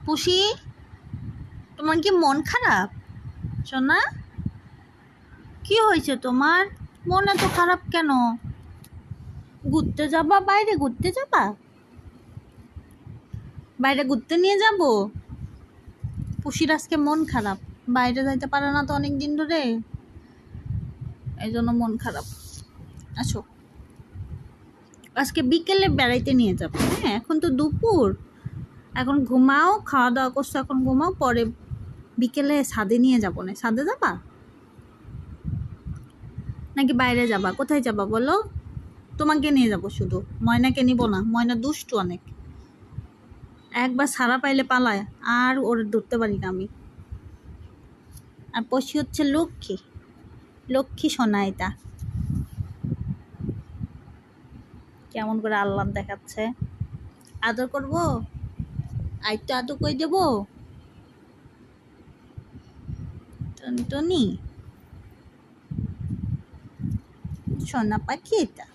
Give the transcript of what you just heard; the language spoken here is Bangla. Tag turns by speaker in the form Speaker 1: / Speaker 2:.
Speaker 1: পুষি, তোমার কি মন খারাপ? সোনা, কি হয়েছে তোমার? মন এত খারাপ কেন? ঘুরতে যাবা? বাইরে ঘুরতে যাবা? বাইরে ঘুরতে নিয়ে যাব? পুষির আজকে মন খারাপ, বাইরে যাইতে পারে না তো অনেক দিন ধরে, এই জন্য মন খারাপ। আচ্ছা, আজকে বিকেলে বেড়াইতে নিয়ে যাবো। হ্যাঁ, এখন তো দুপুর, এখন ঘুমাও, খাওয়া দাওয়া করছো, এখন ঘুমাও, পরে বিকেলে ছাদে নিয়ে যাবো। না ছাদে যাবা নাকি বাইরে যাবা? কোথায় যাবা বলো? তোমাকে নিয়ে যাবো শুধু, ময়নাকে নিব না। ময়না দুষ্টু অনেক, একবার ছাড়া পাইলে পালায়, আর ওর ধরতে পারি না আমি। আর পশি হচ্ছে লক্ষ্মী, লক্ষ্মী সোনা। এটা কেমন করে আল্লাহ দেখাচ্ছে। আদর করবো? আই তো আদর করে দেবো। টনি সোনা পাখি এটা।